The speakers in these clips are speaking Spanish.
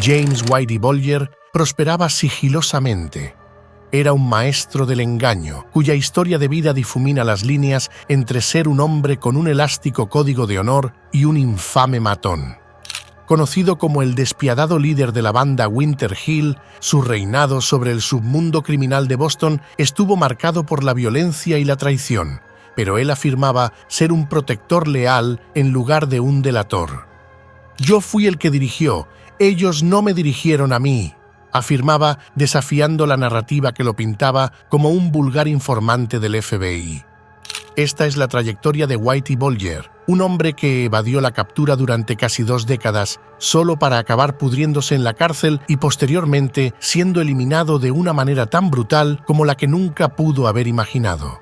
James Whitey Bulger prosperaba sigilosamente. Era un maestro del engaño, cuya historia de vida difumina las líneas entre ser un hombre con un elástico código de honor y un infame matón. Conocido como el despiadado líder de la banda Winter Hill, su reinado sobre el submundo criminal de Boston estuvo marcado por la violencia y la traición, pero él afirmaba ser un protector leal en lugar de un delator. «Yo fui el que dirigió, ellos no me dirigieron a mí», afirmaba, desafiando la narrativa que lo pintaba como un vulgar informante del FBI. Esta es la trayectoria de Whitey Bulger, un hombre que evadió la captura durante casi 2 décadas, solo para acabar pudriéndose en la cárcel y posteriormente siendo eliminado de una manera tan brutal como la que nunca pudo haber imaginado.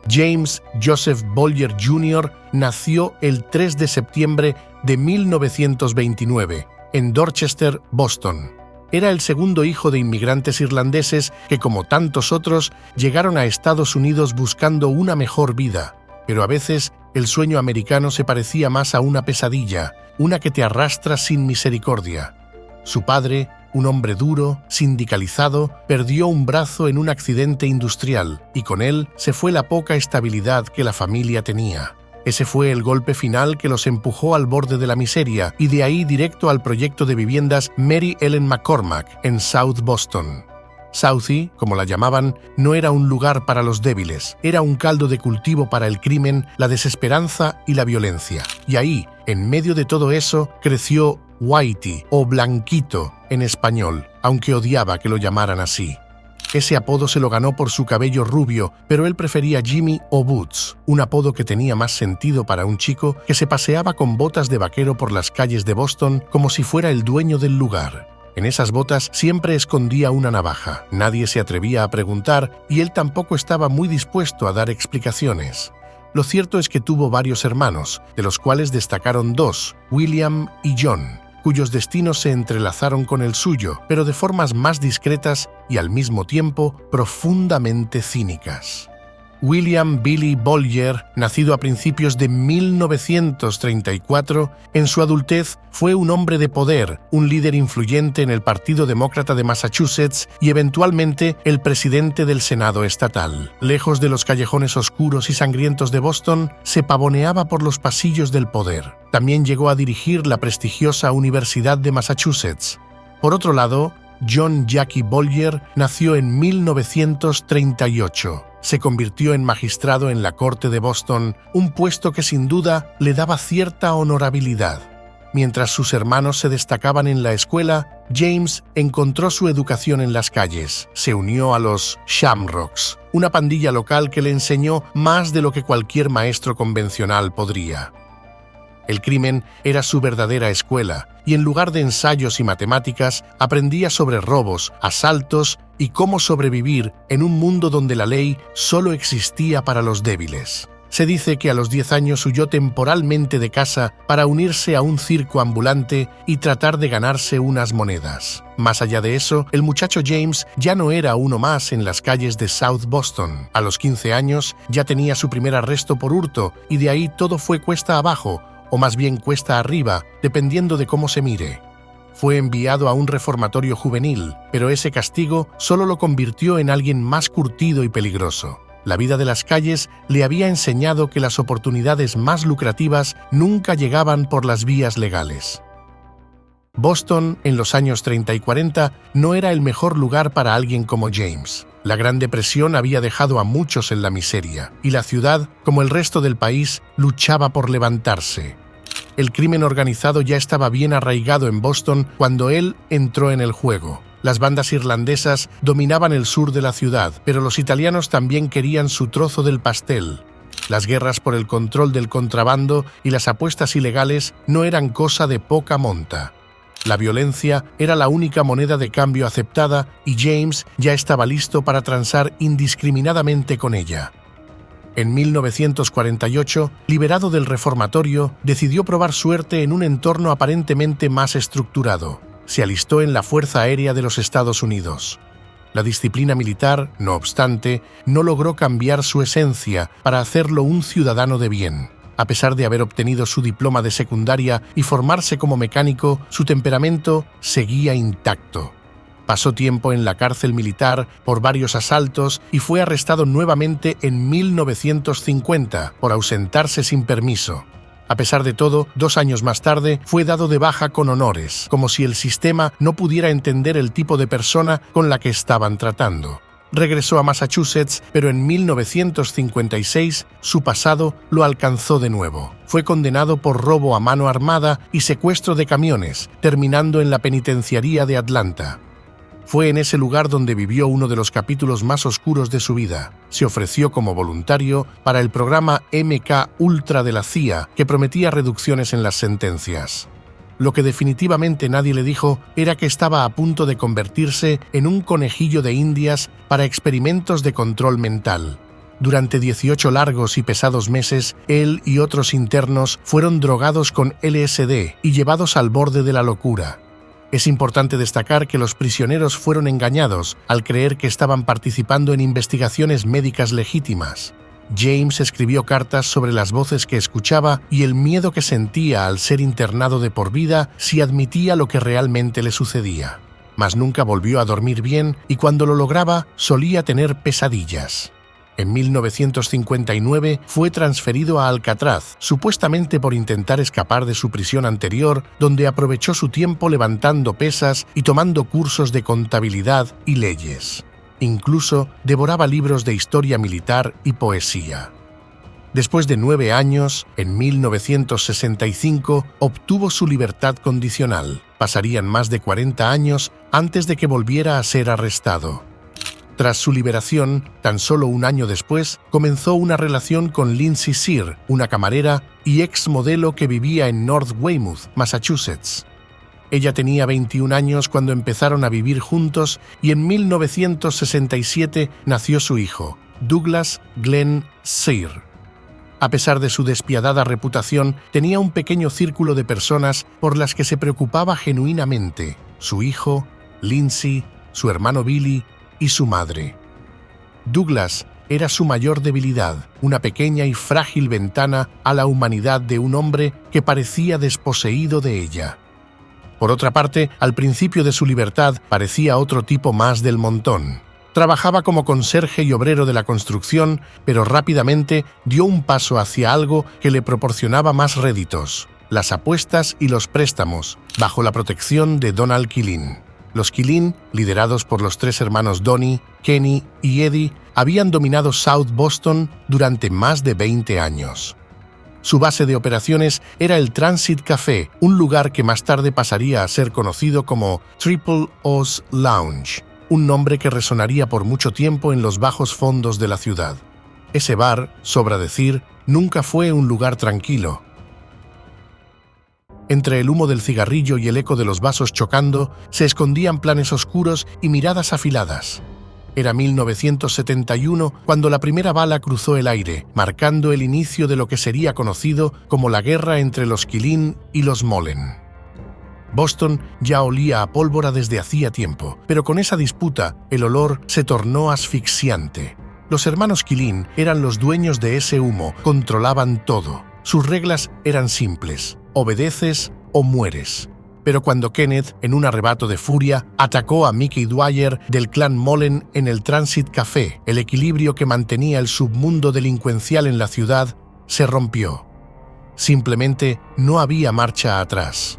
James Joseph Bulger Jr. nació el 3 de septiembre de 1929 en Dorchester, Boston. Era el segundo hijo de inmigrantes irlandeses que, como tantos otros, llegaron a Estados Unidos buscando una mejor vida, pero a veces el sueño americano se parecía más a una pesadilla, una que te arrastra sin misericordia. Su padre, un hombre duro, sindicalizado, perdió un brazo en un accidente industrial y con él se fue la poca estabilidad que la familia tenía. Ese fue el golpe final que los empujó al borde de la miseria y de ahí directo al proyecto de viviendas Mary Ellen McCormack en South Boston. Southie, como la llamaban, no era un lugar para los débiles, era un caldo de cultivo para el crimen, la desesperanza y la violencia. Y ahí, en medio de todo eso, creció Whitey, o Blanquito en español, aunque odiaba que lo llamaran así. Ese apodo se lo ganó por su cabello rubio, pero él prefería Jimmy o Boots, un apodo que tenía más sentido para un chico que se paseaba con botas de vaquero por las calles de Boston como si fuera el dueño del lugar. En esas botas siempre escondía una navaja. Nadie se atrevía a preguntar y él tampoco estaba muy dispuesto a dar explicaciones. Lo cierto es que tuvo varios hermanos, de los cuales destacaron 2, William y John, cuyos destinos se entrelazaron con el suyo, pero de formas más discretas y al mismo tiempo profundamente cínicas. William Billy Bulger, nacido a principios de 1934, en su adultez fue un hombre de poder, un líder influyente en el Partido Demócrata de Massachusetts y eventualmente el presidente del Senado estatal. Lejos de los callejones oscuros y sangrientos de Boston, se pavoneaba por los pasillos del poder. También llegó a dirigir la prestigiosa Universidad de Massachusetts. Por otro lado, John Jackie Bulger nació en 1938. Se convirtió en magistrado en la Corte de Boston, un puesto que sin duda le daba cierta honorabilidad. Mientras sus hermanos se destacaban en la escuela, James encontró su educación en las calles. Se unió a los Shamrocks, una pandilla local que le enseñó más de lo que cualquier maestro convencional podría. El crimen era su verdadera escuela, y en lugar de ensayos y matemáticas, aprendía sobre robos, asaltos y cómo sobrevivir en un mundo donde la ley solo existía para los débiles. Se dice que a los 10 años huyó temporalmente de casa para unirse a un circo ambulante y tratar de ganarse unas monedas. Más allá de eso, el muchacho James ya no era uno más en las calles de South Boston. A los 15 años ya tenía su primer arresto por hurto y de ahí todo fue cuesta abajo, o más bien cuesta arriba, dependiendo de cómo se mire. Fue enviado a un reformatorio juvenil, pero ese castigo solo lo convirtió en alguien más curtido y peligroso. La vida de las calles le había enseñado que las oportunidades más lucrativas nunca llegaban por las vías legales. Boston, en los años 30 y 40, no era el mejor lugar para alguien como James. La Gran Depresión había dejado a muchos en la miseria, y la ciudad, como el resto del país, luchaba por levantarse. El crimen organizado ya estaba bien arraigado en Boston cuando él entró en el juego. Las bandas irlandesas dominaban el sur de la ciudad, pero los italianos también querían su trozo del pastel. Las guerras por el control del contrabando y las apuestas ilegales no eran cosa de poca monta. La violencia era la única moneda de cambio aceptada y James ya estaba listo para transar indiscriminadamente con ella. En 1948, liberado del reformatorio, decidió probar suerte en un entorno aparentemente más estructurado. Se alistó en la Fuerza Aérea de los Estados Unidos. La disciplina militar, no obstante, no logró cambiar su esencia para hacerlo un ciudadano de bien. A pesar de haber obtenido su diploma de secundaria y formarse como mecánico, su temperamento seguía intacto. Pasó tiempo en la cárcel militar por varios asaltos y fue arrestado nuevamente en 1950 por ausentarse sin permiso. A pesar de todo, 2 años más tarde fue dado de baja con honores, como si el sistema no pudiera entender el tipo de persona con la que estaban tratando. Regresó a Massachusetts, pero en 1956 su pasado lo alcanzó de nuevo. Fue condenado por robo a mano armada y secuestro de camiones, terminando en la penitenciaría de Atlanta. Fue en ese lugar donde vivió uno de los capítulos más oscuros de su vida. Se ofreció como voluntario para el programa MK Ultra de la CIA, que prometía reducciones en las sentencias. Lo que definitivamente nadie le dijo era que estaba a punto de convertirse en un conejillo de indias para experimentos de control mental. Durante 18 largos y pesados meses, él y otros internos fueron drogados con LSD y llevados al borde de la locura. Es importante destacar que los prisioneros fueron engañados al creer que estaban participando en investigaciones médicas legítimas. James escribió cartas sobre las voces que escuchaba y el miedo que sentía al ser internado de por vida si admitía lo que realmente le sucedía. Mas nunca volvió a dormir bien y cuando lo lograba solía tener pesadillas. En 1959 fue transferido a Alcatraz, supuestamente por intentar escapar de su prisión anterior, donde aprovechó su tiempo levantando pesas y tomando cursos de contabilidad y leyes. Incluso devoraba libros de historia militar y poesía. Después de 9 años, en 1965, obtuvo su libertad condicional. Pasarían más de 40 años antes de que volviera a ser arrestado. Tras su liberación, tan solo un año después, comenzó una relación con Lindsay Sear, una camarera y exmodelo que vivía en North Weymouth, Massachusetts. Ella tenía 21 años cuando empezaron a vivir juntos y en 1967 nació su hijo, Douglas Glenn Sear. A pesar de su despiadada reputación, tenía un pequeño círculo de personas por las que se preocupaba genuinamente: su hijo, Lindsay, su hermano Billy y su madre. Douglas era su mayor debilidad, una pequeña y frágil ventana a la humanidad de un hombre que parecía desposeído de ella. Por otra parte, al principio de su libertad parecía otro tipo más del montón. Trabajaba como conserje y obrero de la construcción, pero rápidamente dio un paso hacia algo que le proporcionaba más réditos: las apuestas y los préstamos, bajo la protección de Donald Quillin. Los Quillin, liderados por los 3 hermanos Donnie, Kenny y Eddie, habían dominado South Boston durante más de 20 años. Su base de operaciones era el Transit Café, un lugar que más tarde pasaría a ser conocido como Triple O's Lounge, un nombre que resonaría por mucho tiempo en los bajos fondos de la ciudad. Ese bar, sobra decir, nunca fue un lugar tranquilo. Entre el humo del cigarrillo y el eco de los vasos chocando, se escondían planes oscuros y miradas afiladas. Era 1971 cuando la primera bala cruzó el aire, marcando el inicio de lo que sería conocido como la guerra entre los Quillin y los Mullen. Boston ya olía a pólvora desde hacía tiempo, pero con esa disputa el olor se tornó asfixiante. Los hermanos Quillin eran los dueños de ese humo, controlaban todo. Sus reglas eran simples: obedeces o mueres. Pero cuando Kenneth, en un arrebato de furia, atacó a Mickey Dwyer del clan Mullen en el Transit Café, el equilibrio que mantenía el submundo delincuencial en la ciudad se rompió. Simplemente no había marcha atrás.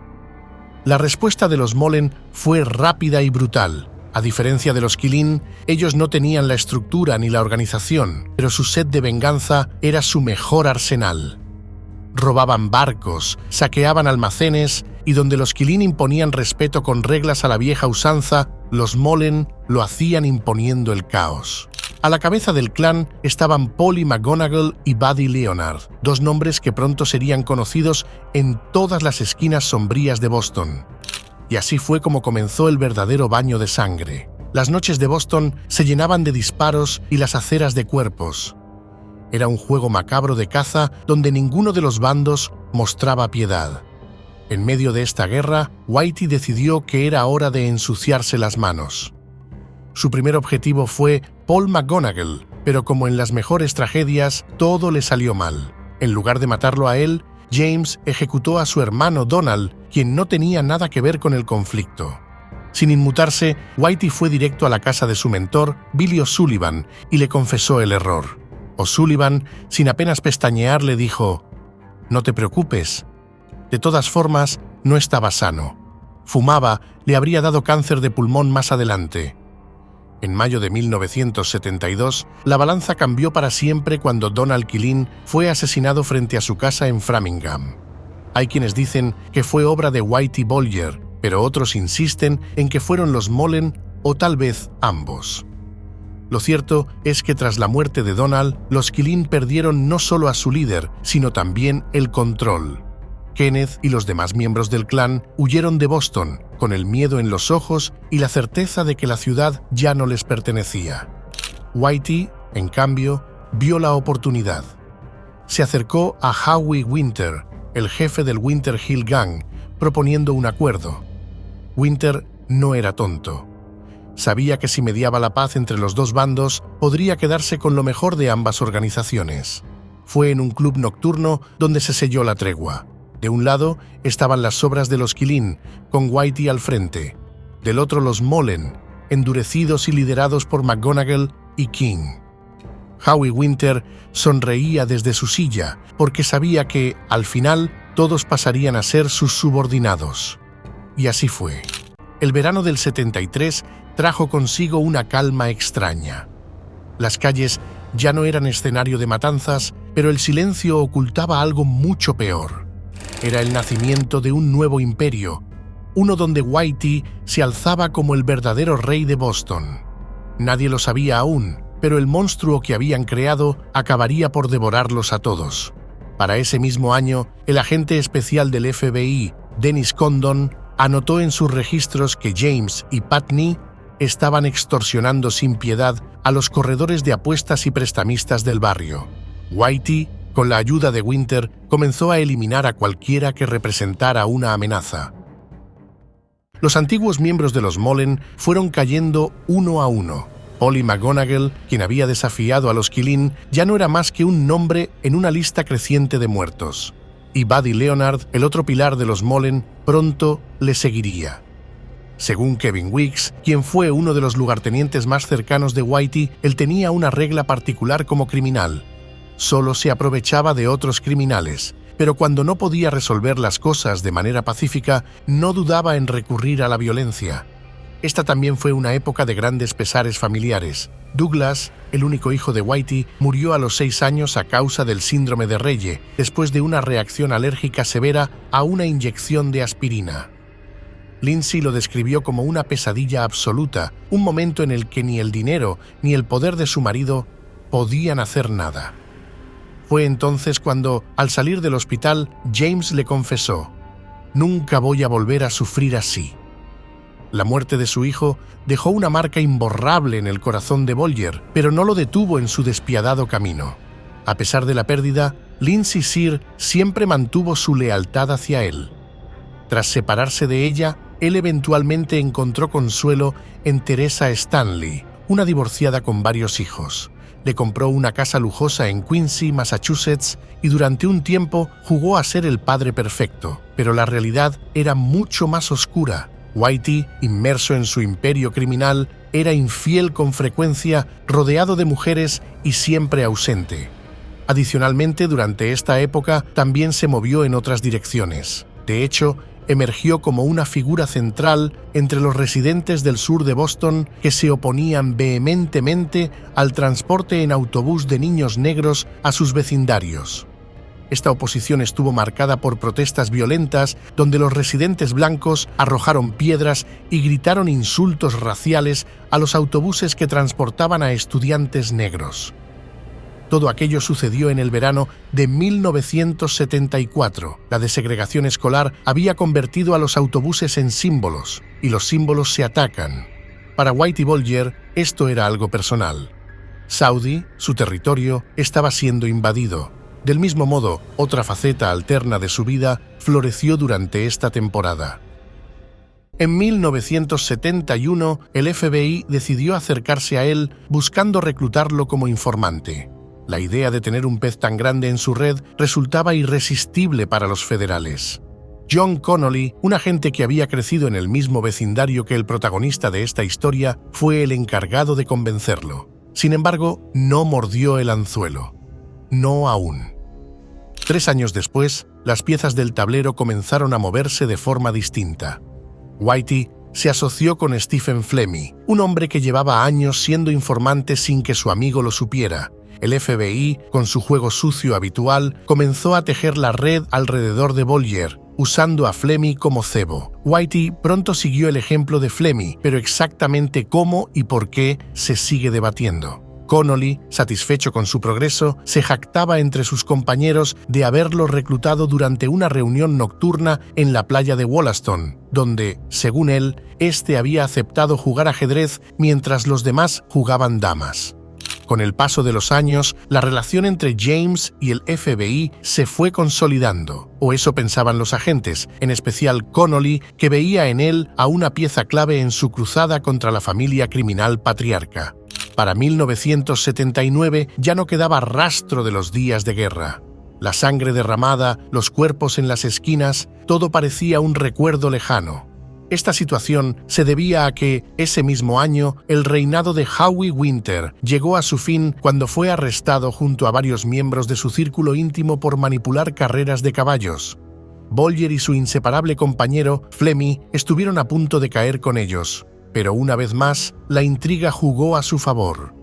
La respuesta de los Mullen fue rápida y brutal. A diferencia de los Quillin, ellos no tenían la estructura ni la organización, pero su sed de venganza era su mejor arsenal. Robaban barcos, saqueaban almacenes y donde los Quillin imponían respeto con reglas a la vieja usanza, los Mullen lo hacían imponiendo el caos. A la cabeza del clan estaban Polly McGonagall y Buddy Leonard, 2 nombres que pronto serían conocidos en todas las esquinas sombrías de Boston. Y así fue como comenzó el verdadero baño de sangre. Las noches de Boston se llenaban de disparos y las aceras de cuerpos. Era un juego macabro de caza donde ninguno de los bandos mostraba piedad. En medio de esta guerra, Whitey decidió que era hora de ensuciarse las manos. Su primer objetivo fue Paul McGonagall, pero como en las mejores tragedias, todo le salió mal. En lugar de matarlo a él, James ejecutó a su hermano Donald, quien no tenía nada que ver con el conflicto. Sin inmutarse, Whitey fue directo a la casa de su mentor, Billy O'Sullivan, y le confesó el error. O'Sullivan, sin apenas pestañear, le dijo: «No te preocupes. De todas formas, no estaba sano. Fumaba, le habría dado cáncer de pulmón más adelante». En mayo de 1972, la balanza cambió para siempre cuando Donald Quillin fue asesinado frente a su casa en Framingham. Hay quienes dicen que fue obra de Whitey Bulger, pero otros insisten en que fueron los Mullen o tal vez ambos. Lo cierto es que tras la muerte de Donald, los Quillin perdieron no solo a su líder, sino también el control. Kenneth y los demás miembros del clan huyeron de Boston, con el miedo en los ojos y la certeza de que la ciudad ya no les pertenecía. Whitey, en cambio, vio la oportunidad. Se acercó a Howie Winter, el jefe del Winter Hill Gang, proponiendo un acuerdo. Winter no era tonto. Sabía que si mediaba la paz entre los dos bandos, podría quedarse con lo mejor de ambas organizaciones. Fue en un club nocturno donde se selló la tregua. De un lado estaban las sobras de los Quillin, con Whitey al frente. Del otro los Mullen, endurecidos y liderados por McGonagall y King. Howie Winter sonreía desde su silla, porque sabía que, al final, todos pasarían a ser sus subordinados. Y así fue. El verano del 73 trajo consigo una calma extraña. Las calles ya no eran escenario de matanzas, pero el silencio ocultaba algo mucho peor. Era el nacimiento de un nuevo imperio, uno donde Whitey se alzaba como el verdadero rey de Boston. Nadie lo sabía aún, pero el monstruo que habían creado acabaría por devorarlos a todos. Para ese mismo año, el agente especial del FBI, Dennis Condon, anotó en sus registros que James y Putney estaban extorsionando sin piedad a los corredores de apuestas y prestamistas del barrio. Whitey, con la ayuda de Winter, comenzó a eliminar a cualquiera que representara una amenaza. Los antiguos miembros de los Mullen fueron cayendo uno a uno. Polly McGonagall, quien había desafiado a los Quillin, ya no era más que un nombre en una lista creciente de muertos. Y Buddy Leonard, el otro pilar de los Mullen, pronto le seguiría. Según Kevin Weeks, quien fue uno de los lugartenientes más cercanos de Whitey, él tenía una regla particular como criminal. Solo se aprovechaba de otros criminales, pero cuando no podía resolver las cosas de manera pacífica, no dudaba en recurrir a la violencia. Esta también fue una época de grandes pesares familiares. Douglas, el único hijo de Whitey, murió a los 6 años a causa del síndrome de Reye, después de una reacción alérgica severa a una inyección de aspirina. Lindsay lo describió como una pesadilla absoluta, un momento en el que ni el dinero ni el poder de su marido podían hacer nada. Fue entonces cuando, al salir del hospital, James le confesó: «Nunca voy a volver a sufrir así». La muerte de su hijo dejó una marca imborrable en el corazón de Bulger, pero no lo detuvo en su despiadado camino. A pesar de la pérdida, Lindsay Sear siempre mantuvo su lealtad hacia él. Tras separarse de ella, él eventualmente encontró consuelo en Teresa Stanley, una divorciada con varios hijos. Le compró una casa lujosa en Quincy, Massachusetts, y durante un tiempo jugó a ser el padre perfecto, pero la realidad era mucho más oscura. Whitey, inmerso en su imperio criminal, era infiel con frecuencia, rodeado de mujeres y siempre ausente. Adicionalmente, durante esta época también se movió en otras direcciones. De hecho, emergió como una figura central entre los residentes del sur de Boston que se oponían vehementemente al transporte en autobús de niños negros a sus vecindarios. Esta oposición estuvo marcada por protestas violentas donde los residentes blancos arrojaron piedras y gritaron insultos raciales a los autobuses que transportaban a estudiantes negros. Todo aquello sucedió en el verano de 1974. La desegregación escolar había convertido a los autobuses en símbolos, y los símbolos se atacan. Para Whitey Bulger, esto era algo personal. Saudi, su territorio, estaba siendo invadido. Del mismo modo, otra faceta alterna de su vida floreció durante esta temporada. En 1971, el FBI decidió acercarse a él buscando reclutarlo como informante. La idea de tener un pez tan grande en su red resultaba irresistible para los federales. John Connolly, un agente que había crecido en el mismo vecindario que el protagonista de esta historia, fue el encargado de convencerlo. Sin embargo, no mordió el anzuelo. No aún. 3 años después, las piezas del tablero comenzaron a moverse de forma distinta. Whitey se asoció con Stephen Flemmi, un hombre que llevaba años siendo informante sin que su amigo lo supiera. El FBI, con su juego sucio habitual, comenzó a tejer la red alrededor de Bolger, usando a Flemmi como cebo. Whitey pronto siguió el ejemplo de Flemmi, pero exactamente cómo y por qué se sigue debatiendo. Connolly, satisfecho con su progreso, se jactaba entre sus compañeros de haberlo reclutado durante una reunión nocturna en la playa de Wollaston, donde, según él, este había aceptado jugar ajedrez mientras los demás jugaban damas. Con el paso de los años, la relación entre James y el FBI se fue consolidando, o eso pensaban los agentes, en especial Connolly, que veía en él a una pieza clave en su cruzada contra la familia criminal patriarca. Para 1979 ya no quedaba rastro de los días de guerra. La sangre derramada, los cuerpos en las esquinas, todo parecía un recuerdo lejano. Esta situación se debía a que, ese mismo año, el reinado de Howie Winter llegó a su fin cuando fue arrestado junto a varios miembros de su círculo íntimo por manipular carreras de caballos. Bolger y su inseparable compañero, Flemmi, estuvieron a punto de caer con ellos, pero una vez más, la intriga jugó a su favor.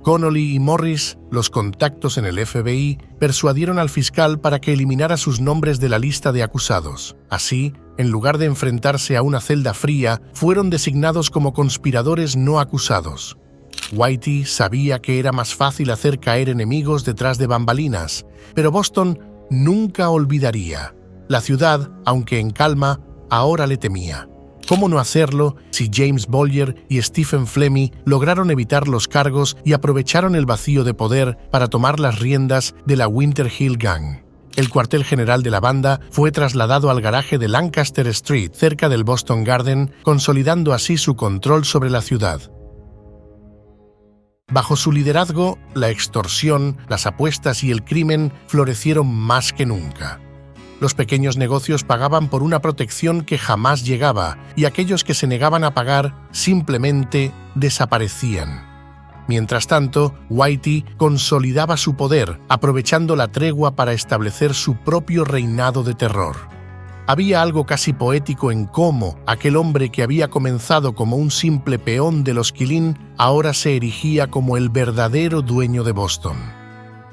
Connolly y Morris, los contactos en el FBI, persuadieron al fiscal para que eliminara sus nombres de la lista de acusados. Así, en lugar de enfrentarse a una celda fría, fueron designados como conspiradores no acusados. Whitey sabía que era más fácil hacer caer enemigos detrás de bambalinas, pero Boston nunca olvidaría. La ciudad, aunque en calma, ahora le temía. ¿Cómo no hacerlo si James Bolger y Stephen Flemmi lograron evitar los cargos y aprovecharon el vacío de poder para tomar las riendas de la Winter Hill Gang? El cuartel general de la banda fue trasladado al garaje de Lancaster Street, cerca del Boston Garden, consolidando así su control sobre la ciudad. Bajo su liderazgo, la extorsión, las apuestas y el crimen florecieron más que nunca. Los pequeños negocios pagaban por una protección que jamás llegaba, y aquellos que se negaban a pagar simplemente desaparecían. Mientras tanto, Whitey consolidaba su poder, aprovechando la tregua para establecer su propio reinado de terror. Había algo casi poético en cómo aquel hombre que había comenzado como un simple peón de los Quilín ahora se erigía como el verdadero dueño de Boston.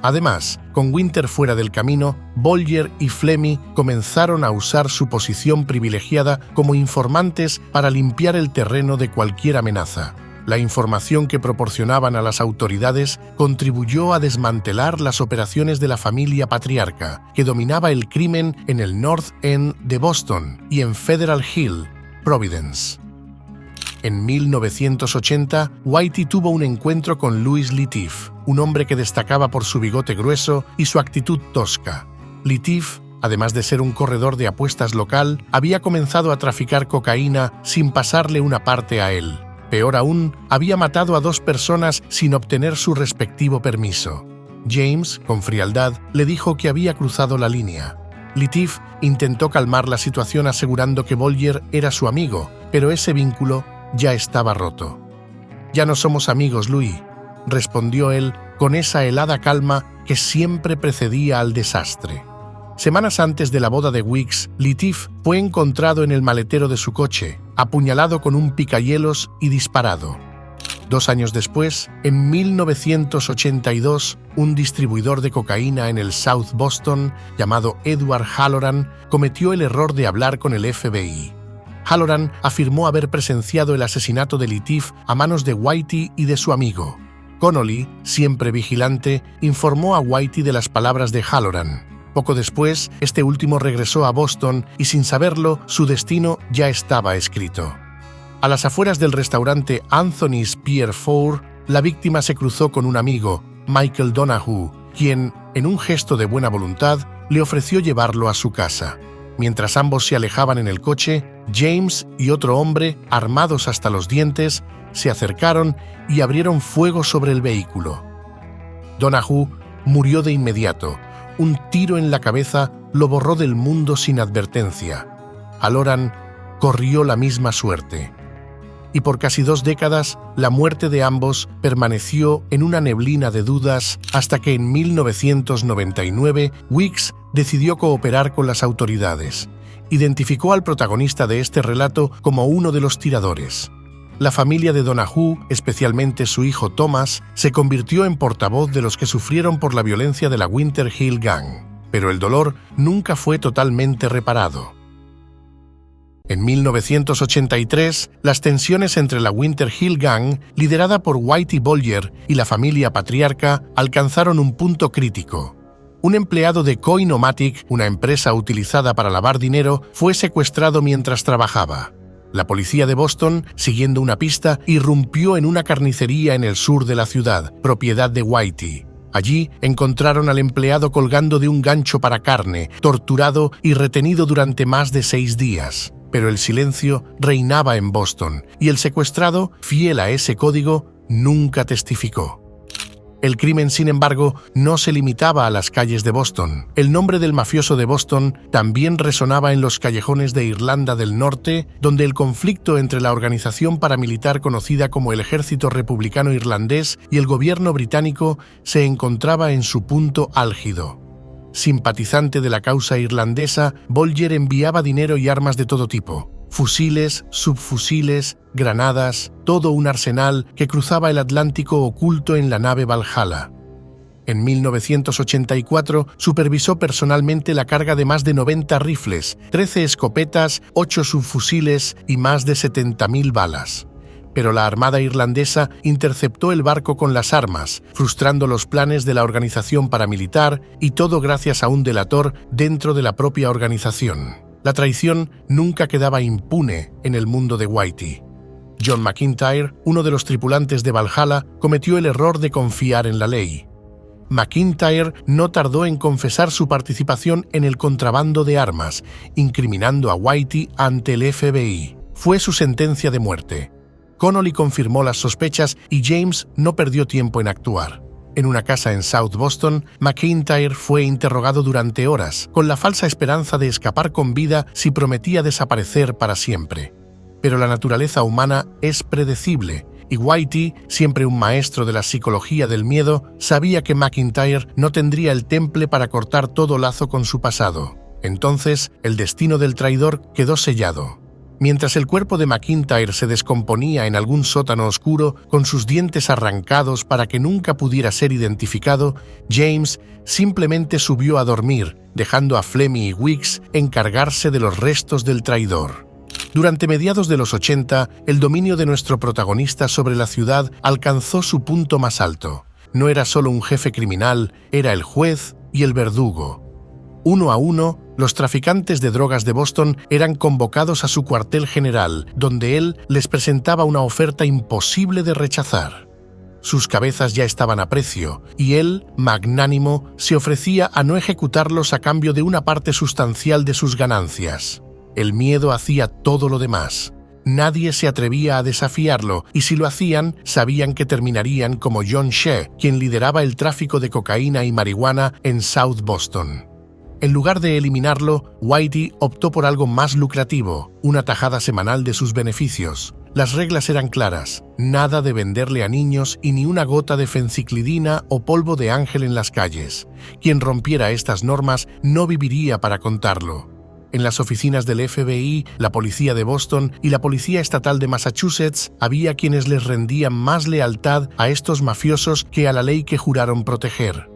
Además, con Winter fuera del camino, Bolger y Flemmi comenzaron a usar su posición privilegiada como informantes para limpiar el terreno de cualquier amenaza. La información que proporcionaban a las autoridades contribuyó a desmantelar las operaciones de la familia patriarca, que dominaba el crimen en el North End de Boston y en Federal Hill, Providence. En 1980, Whitey tuvo un encuentro con Louis Litif, un hombre que destacaba por su bigote grueso y su actitud tosca. Litif, además de ser un corredor de apuestas local, había comenzado a traficar cocaína sin pasarle una parte a él. Peor aún, había matado a 2 personas sin obtener su respectivo permiso. James, con frialdad, le dijo que había cruzado la línea. Litif intentó calmar la situación asegurando que Bolger era su amigo, pero ese vínculo ya estaba roto. «Ya no somos amigos, Louis», respondió él con esa helada calma que siempre precedía al desastre. Semanas antes de la boda de Weeks, Litif fue encontrado en el maletero de su coche, apuñalado con un picahielos y disparado. 2 años después, en 1982, un distribuidor de cocaína en el South Boston, llamado Edward Halloran, cometió el error de hablar con el FBI. Halloran afirmó haber presenciado el asesinato de Litif a manos de Whitey y de su amigo. Connolly, siempre vigilante, informó a Whitey de las palabras de Halloran. Poco después, este último regresó a Boston y, sin saberlo, su destino ya estaba escrito. A las afueras del restaurante Anthony's Pier 4, la víctima se cruzó con un amigo, Michael Donahue, quien, en un gesto de buena voluntad, le ofreció llevarlo a su casa. Mientras ambos se alejaban en el coche, James y otro hombre, armados hasta los dientes, se acercaron y abrieron fuego sobre el vehículo. Donahue murió de inmediato. Un tiro en la cabeza lo borró del mundo sin advertencia. A Loran corrió la misma suerte. Y por casi 2 décadas, la muerte de ambos permaneció en una neblina de dudas hasta que en 1999 Weeks decidió cooperar con las autoridades. Identificó al protagonista de este relato como uno de los tiradores. La familia de Donahue, especialmente su hijo Thomas, se convirtió en portavoz de los que sufrieron por la violencia de la Winter Hill Gang, pero el dolor nunca fue totalmente reparado. En 1983, las tensiones entre la Winter Hill Gang, liderada por Whitey Bulger y la familia patriarca, alcanzaron un punto crítico. Un empleado de Coinomatic, una empresa utilizada para lavar dinero, fue secuestrado mientras trabajaba. La policía de Boston, siguiendo una pista, irrumpió en una carnicería en el sur de la ciudad, propiedad de Whitey. Allí encontraron al empleado colgando de un gancho para carne, torturado y retenido durante más de 6 días. Pero el silencio reinaba en Boston, y el secuestrado, fiel a ese código, nunca testificó. El crimen, sin embargo, no se limitaba a las calles de Boston. El nombre del mafioso de Boston también resonaba en los callejones de Irlanda del Norte, donde el conflicto entre la organización paramilitar conocida como el Ejército Republicano Irlandés y el gobierno británico se encontraba en su punto álgido. Simpatizante de la causa irlandesa, Bulger enviaba dinero y armas de todo tipo. Fusiles, subfusiles, granadas, todo un arsenal que cruzaba el Atlántico oculto en la nave Valhalla. En 1984 supervisó personalmente la carga de más de 90 rifles, 13 escopetas, 8 subfusiles y más de 70.000 balas. Pero la Armada irlandesa interceptó el barco con las armas, frustrando los planes de la organización paramilitar, y todo gracias a un delator dentro de la propia organización. La traición nunca quedaba impune en el mundo de Whitey. John McIntyre, uno de los tripulantes de Valhalla, cometió el error de confiar en la ley. McIntyre no tardó en confesar su participación en el contrabando de armas, incriminando a Whitey ante el FBI. Fue su sentencia de muerte. Connolly confirmó las sospechas y James no perdió tiempo en actuar. En una casa en South Boston, McIntyre fue interrogado durante horas, con la falsa esperanza de escapar con vida si prometía desaparecer para siempre. Pero la naturaleza humana es predecible, y Whitey, siempre un maestro de la psicología del miedo, sabía que McIntyre no tendría el temple para cortar todo lazo con su pasado. Entonces, el destino del traidor quedó sellado. Mientras el cuerpo de McIntyre se descomponía en algún sótano oscuro, con sus dientes arrancados para que nunca pudiera ser identificado, James simplemente subió a dormir, dejando a Flemmy y Weeks encargarse de los restos del traidor. Durante mediados de los 80, el dominio de nuestro protagonista sobre la ciudad alcanzó su punto más alto. No era solo un jefe criminal, era el juez y el verdugo. Uno a uno, los traficantes de drogas de Boston eran convocados a su cuartel general, donde él les presentaba una oferta imposible de rechazar. Sus cabezas ya estaban a precio, y él, magnánimo, se ofrecía a no ejecutarlos a cambio de una parte sustancial de sus ganancias. El miedo hacía todo lo demás. Nadie se atrevía a desafiarlo, y si lo hacían, sabían que terminarían como John Shea, quien lideraba el tráfico de cocaína y marihuana en South Boston. En lugar de eliminarlo, Whitey optó por algo más lucrativo, una tajada semanal de sus beneficios. Las reglas eran claras: nada de venderle a niños y ni una gota de fenciclidina o polvo de ángel en las calles. Quien rompiera estas normas no viviría para contarlo. En las oficinas del FBI, la policía de Boston y la policía estatal de Massachusetts había quienes les rendían más lealtad a estos mafiosos que a la ley que juraron proteger.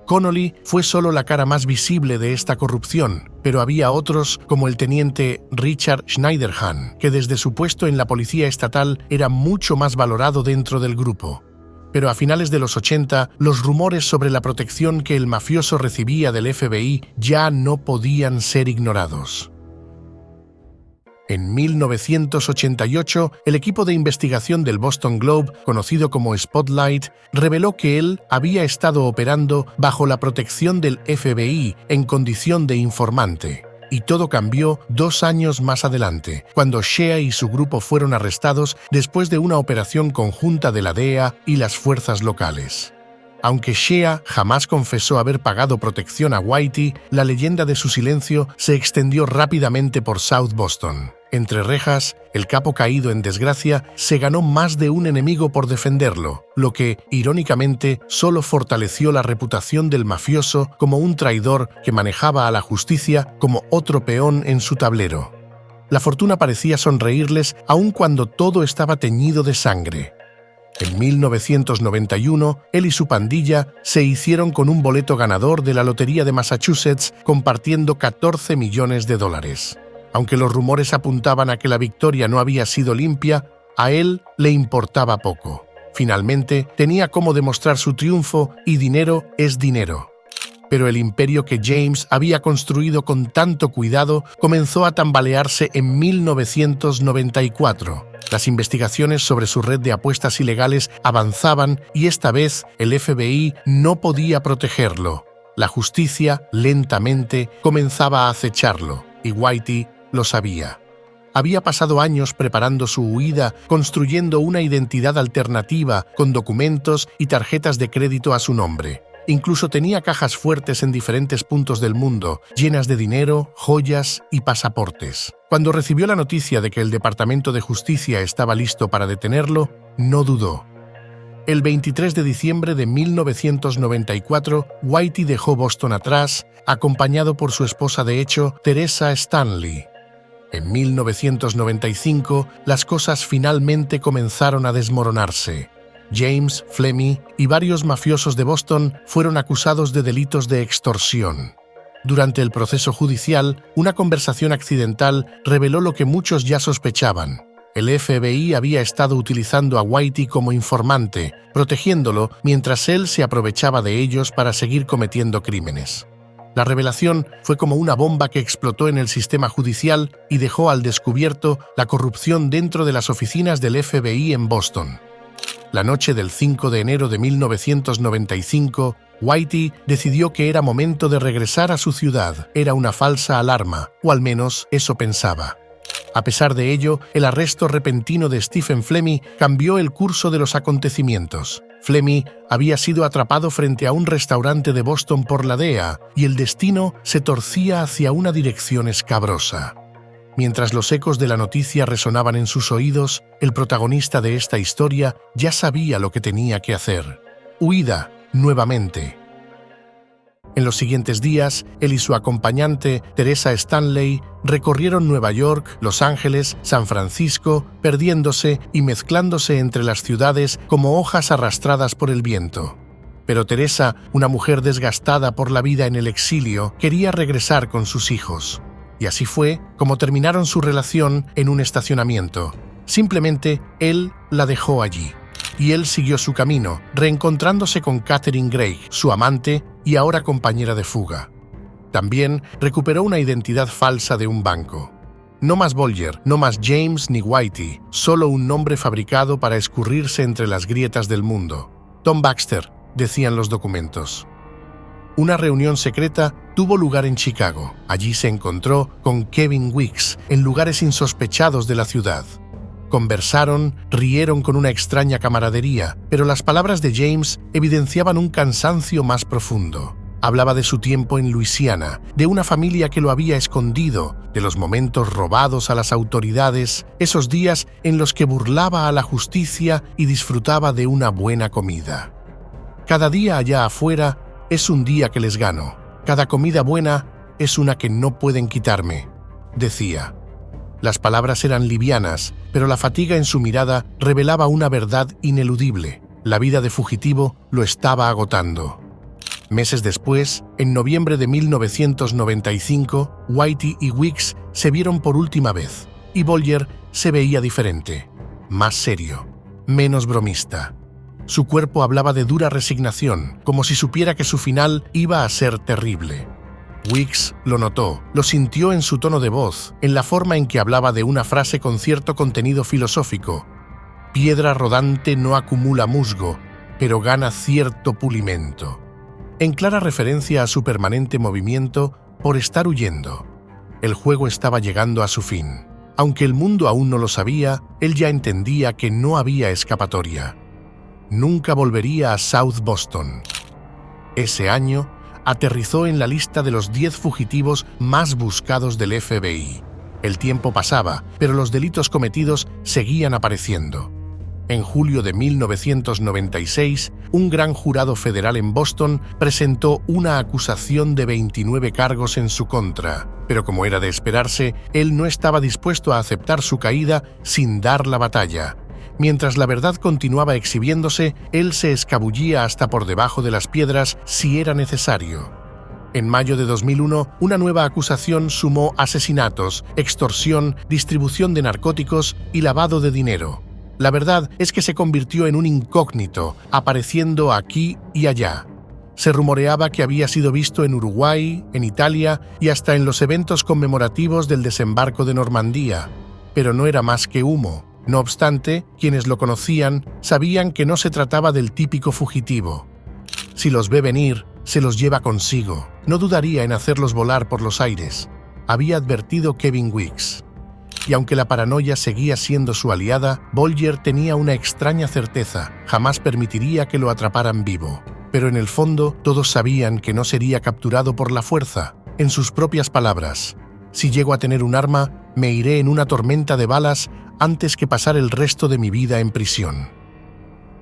Connolly fue solo la cara más visible de esta corrupción, pero había otros como el teniente Richard Schneiderhan, que desde su puesto en la policía estatal era mucho más valorado dentro del grupo. Pero a finales de los 80, los rumores sobre la protección que el mafioso recibía del FBI ya no podían ser ignorados. En 1988, el equipo de investigación del Boston Globe, conocido como Spotlight, reveló que él había estado operando bajo la protección del FBI en condición de informante. Y todo cambió 2 años más adelante, cuando Shea y su grupo fueron arrestados después de una operación conjunta de la DEA y las fuerzas locales. Aunque Shea jamás confesó haber pagado protección a Whitey, la leyenda de su silencio se extendió rápidamente por South Boston. Entre rejas, el capo caído en desgracia se ganó más de un enemigo por defenderlo, lo que, irónicamente, solo fortaleció la reputación del mafioso como un traidor que manejaba a la justicia como otro peón en su tablero. La fortuna parecía sonreírles aun cuando todo estaba teñido de sangre. En 1991, él y su pandilla se hicieron con un boleto ganador de la Lotería de Massachusetts, compartiendo $14 millones. Aunque los rumores apuntaban a que la victoria no había sido limpia, a él le importaba poco. Finalmente, tenía cómo demostrar su triunfo y dinero es dinero. Pero el imperio que James había construido con tanto cuidado comenzó a tambalearse en 1994. Las investigaciones sobre su red de apuestas ilegales avanzaban y esta vez el FBI no podía protegerlo. La justicia, lentamente, comenzaba a acecharlo, y Whitey lo sabía. Había pasado años preparando su huida, construyendo una identidad alternativa con documentos y tarjetas de crédito a su nombre. Incluso tenía cajas fuertes en diferentes puntos del mundo, llenas de dinero, joyas y pasaportes. Cuando recibió la noticia de que el Departamento de Justicia estaba listo para detenerlo, no dudó. El 23 de diciembre de 1994, Whitey dejó Boston atrás, acompañado por su esposa de hecho, Teresa Stanley. En 1995, las cosas finalmente comenzaron a desmoronarse. James, Flemmi y varios mafiosos de Boston fueron acusados de delitos de extorsión. Durante el proceso judicial, una conversación accidental reveló lo que muchos ya sospechaban. El FBI había estado utilizando a Whitey como informante, protegiéndolo mientras él se aprovechaba de ellos para seguir cometiendo crímenes. La revelación fue como una bomba que explotó en el sistema judicial y dejó al descubierto la corrupción dentro de las oficinas del FBI en Boston. La noche del 5 de enero de 1995, Whitey decidió que era momento de regresar a su ciudad. Era una falsa alarma, o al menos eso pensaba. A pesar de ello, el arresto repentino de Stephen Flemmi cambió el curso de los acontecimientos. Flemmi había sido atrapado frente a un restaurante de Boston por la DEA y el destino se torcía hacia una dirección escabrosa. Mientras los ecos de la noticia resonaban en sus oídos, el protagonista de esta historia ya sabía lo que tenía que hacer. Huida, nuevamente. En los siguientes días, él y su acompañante, Teresa Stanley, recorrieron Nueva York, Los Ángeles, San Francisco, perdiéndose y mezclándose entre las ciudades como hojas arrastradas por el viento. Pero Teresa, una mujer desgastada por la vida en el exilio, quería regresar con sus hijos. Y así fue como terminaron su relación en un estacionamiento. Simplemente, él la dejó allí. Y él siguió su camino, reencontrándose con Catherine Gray, su amante y ahora compañera de fuga. También recuperó una identidad falsa de un banco. No más Bolger, no más James ni Whitey, solo un nombre fabricado para escurrirse entre las grietas del mundo. Tom Baxter, decían los documentos. Una reunión secreta tuvo lugar en Chicago. Allí se encontró con Kevin Weeks, en lugares insospechados de la ciudad. Conversaron, rieron con una extraña camaradería, pero las palabras de James evidenciaban un cansancio más profundo. Hablaba de su tiempo en Luisiana, de una familia que lo había escondido, de los momentos robados a las autoridades, esos días en los que burlaba a la justicia y disfrutaba de una buena comida. Cada día allá afuera es un día que les gano. Cada comida buena es una que no pueden quitarme, decía. Las palabras eran livianas, pero la fatiga en su mirada revelaba una verdad ineludible. La vida de fugitivo lo estaba agotando. Meses después, en noviembre de 1995, Whitey y Weeks se vieron por última vez, y Bolger se veía diferente, más serio, menos bromista. Su cuerpo hablaba de dura resignación, como si supiera que su final iba a ser terrible. Weeks lo notó, lo sintió en su tono de voz, en la forma en que hablaba de una frase con cierto contenido filosófico. Piedra rodante no acumula musgo, pero gana cierto pulimento. En clara referencia a su permanente movimiento por estar huyendo. El juego estaba llegando a su fin. Aunque el mundo aún no lo sabía, él ya entendía que no había escapatoria. Nunca volvería a South Boston. Ese año, aterrizó en la lista de los 10 fugitivos más buscados del FBI. El tiempo pasaba, pero los delitos cometidos seguían apareciendo. En julio de 1996, un gran jurado federal en Boston presentó una acusación de 29 cargos en su contra, pero como era de esperarse, él no estaba dispuesto a aceptar su caída sin dar la batalla. Mientras la verdad continuaba exhibiéndose, él se escabullía hasta por debajo de las piedras si era necesario. En mayo de 2001, una nueva acusación sumó asesinatos, extorsión, distribución de narcóticos y lavado de dinero. La verdad es que se convirtió en un incógnito, apareciendo aquí y allá. Se rumoreaba que había sido visto en Uruguay, en Italia y hasta en los eventos conmemorativos del desembarco de Normandía, pero no era más que humo. No obstante, quienes lo conocían sabían que no se trataba del típico fugitivo. Si los ve venir, se los lleva consigo. No dudaría en hacerlos volar por los aires, había advertido Kevin Weeks. Y aunque la paranoia seguía siendo su aliada, Bolger tenía una extraña certeza: jamás permitiría que lo atraparan vivo. Pero en el fondo, todos sabían que no sería capturado por la fuerza. En sus propias palabras: si llego a tener un arma, me iré en una tormenta de balas antes que pasar el resto de mi vida en prisión.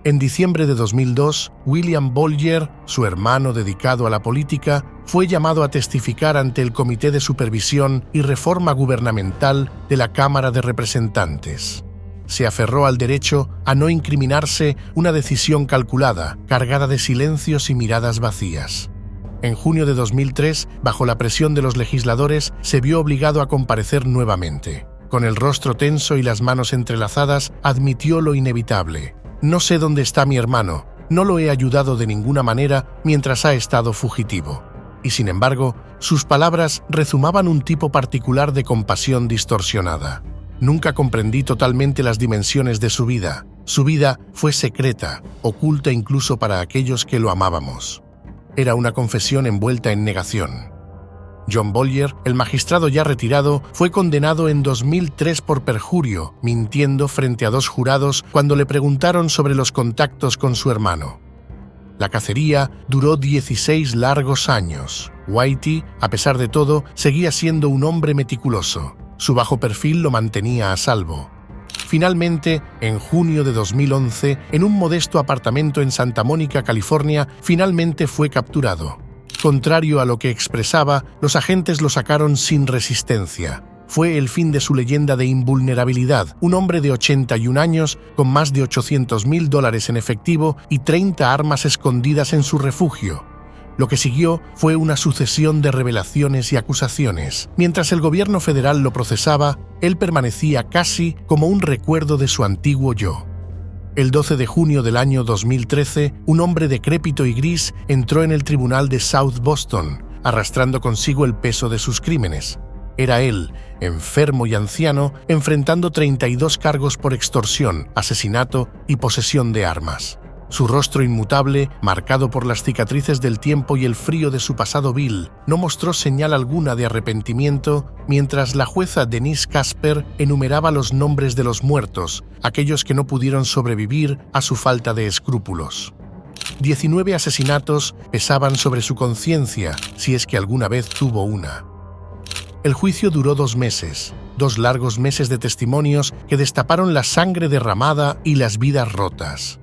En diciembre de 2002, William Bolger, su hermano dedicado a la política, fue llamado a testificar ante el Comité de Supervisión y Reforma Gubernamental de la Cámara de Representantes. Se aferró al derecho a no incriminarse, una decisión calculada, cargada de silencios y miradas vacías. En junio de 2003, bajo la presión de los legisladores, se vio obligado a comparecer nuevamente. Con el rostro tenso y las manos entrelazadas, admitió lo inevitable: no sé dónde está mi hermano, no lo he ayudado de ninguna manera mientras ha estado fugitivo. Y sin embargo, sus palabras rezumaban un tipo particular de compasión distorsionada. Nunca comprendí totalmente las dimensiones de su vida. Su vida fue secreta, oculta incluso para aquellos que lo amábamos. Era una confesión envuelta en negación. John Bolger, el magistrado ya retirado, fue condenado en 2003 por perjurio, mintiendo frente a 2 jurados cuando le preguntaron sobre los contactos con su hermano. La cacería duró 16 largos años. Whitey, a pesar de todo, seguía siendo un hombre meticuloso. Su bajo perfil lo mantenía a salvo. Finalmente, en junio de 2011, en un modesto apartamento en Santa Mónica, California, finalmente fue capturado. Contrario a lo que expresaba, los agentes lo sacaron sin resistencia. Fue el fin de su leyenda de invulnerabilidad, un hombre de 81 años con más de $800,000 en efectivo y 30 armas escondidas en su refugio. Lo que siguió fue una sucesión de revelaciones y acusaciones. Mientras el gobierno federal lo procesaba, él permanecía casi como un recuerdo de su antiguo yo. El 12 de junio del año 2013, un hombre decrépito y gris entró en el tribunal de South Boston, arrastrando consigo el peso de sus crímenes. Era él, enfermo y anciano, enfrentando 32 cargos por extorsión, asesinato y posesión de armas. Su rostro inmutable, marcado por las cicatrices del tiempo y el frío de su pasado vil, no mostró señal alguna de arrepentimiento, mientras la jueza Denise Casper enumeraba los nombres de los muertos, aquellos que no pudieron sobrevivir a su falta de escrúpulos. 19 asesinatos pesaban sobre su conciencia, si es que alguna vez tuvo una. El juicio duró 2 meses, 2 largos meses de testimonios que destaparon la sangre derramada y las vidas rotas.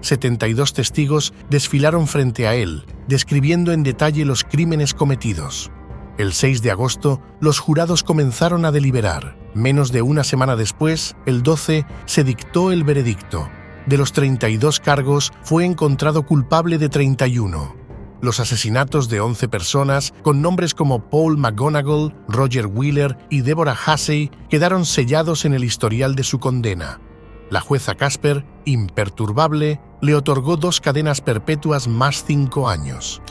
72 testigos desfilaron frente a él, describiendo en detalle los crímenes cometidos. El 6 de agosto, los jurados comenzaron a deliberar. Menos de una semana después, el 12, se dictó el veredicto. De los 32 cargos, fue encontrado culpable de 31. Los asesinatos de 11 personas, con nombres como Paul McGonagall, Roger Wheeler y Deborah Hussey, quedaron sellados en el historial de su condena. La jueza Casper, imperturbable, le otorgó 2 cadenas perpetuas más 5 años.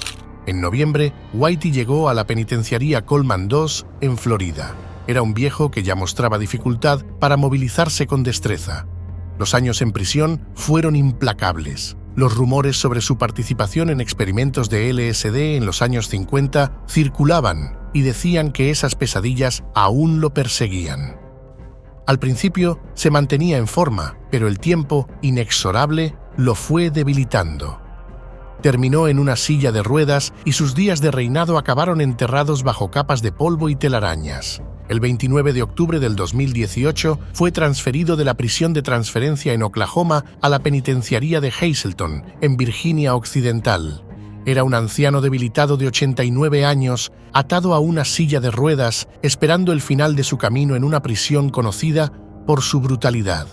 En noviembre, Whitey llegó a la penitenciaría Coleman II en Florida. Era un viejo que ya mostraba dificultad para movilizarse con destreza. Los años en prisión fueron implacables. Los rumores sobre su participación en experimentos de LSD en los años 50 circulaban, y decían que esas pesadillas aún lo perseguían. Al principio se mantenía en forma, pero el tiempo, inexorable, lo fue debilitando. Terminó en una silla de ruedas y sus días de reinado acabaron enterrados bajo capas de polvo y telarañas. El 29 de octubre del 2018 fue transferido de la prisión de transferencia en Oklahoma a la penitenciaría de Hazleton, en Virginia Occidental. Era un anciano debilitado de 89 años, atado a una silla de ruedas, esperando el final de su camino en una prisión conocida por su brutalidad.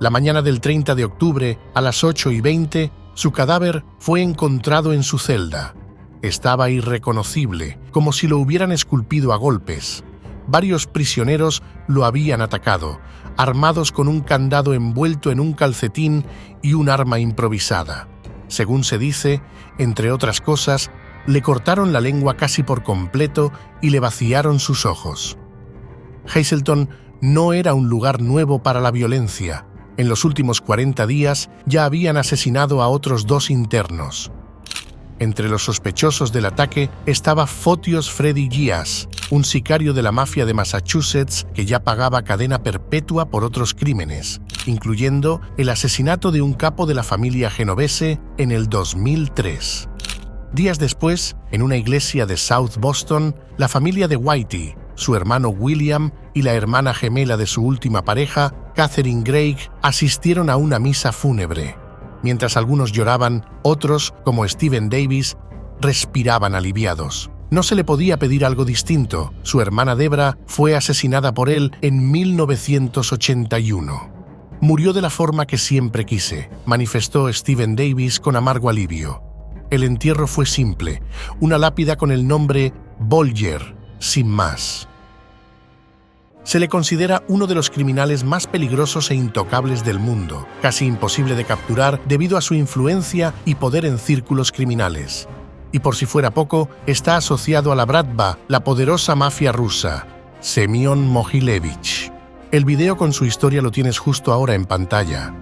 La mañana del 30 de octubre, a las 8:20, su cadáver fue encontrado en su celda. Estaba irreconocible, como si lo hubieran esculpido a golpes. Varios prisioneros lo habían atacado, armados con un candado envuelto en un calcetín y un arma improvisada. Según se dice, entre otras cosas, le cortaron la lengua casi por completo y le vaciaron sus ojos. Hazleton no era un lugar nuevo para la violencia. En los últimos 40 días ya habían asesinado a otros 2 internos. Entre los sospechosos del ataque estaba Fotios Freddy Gias, un sicario de la mafia de Massachusetts que ya pagaba cadena perpetua por otros crímenes, incluyendo el asesinato de un capo de la familia genovese en el 2003. Días después, en una iglesia de South Boston, la familia de Whitey, su hermano William y la hermana gemela de su última pareja, Catherine Greig, asistieron a una misa fúnebre. Mientras algunos lloraban, otros, como Stephen Davis, respiraban aliviados. No se le podía pedir algo distinto. Su hermana Debra fue asesinada por él en 1981. Murió de la forma que siempre quise, manifestó Stephen Davis con amargo alivio. El entierro fue simple, una lápida con el nombre Bolger, sin más. Se le considera uno de los criminales más peligrosos e intocables del mundo, casi imposible de capturar debido a su influencia y poder en círculos criminales. Y por si fuera poco, está asociado a la Bratva, la poderosa mafia rusa, Semyon Mogilevich. El video con su historia lo tienes justo ahora en pantalla.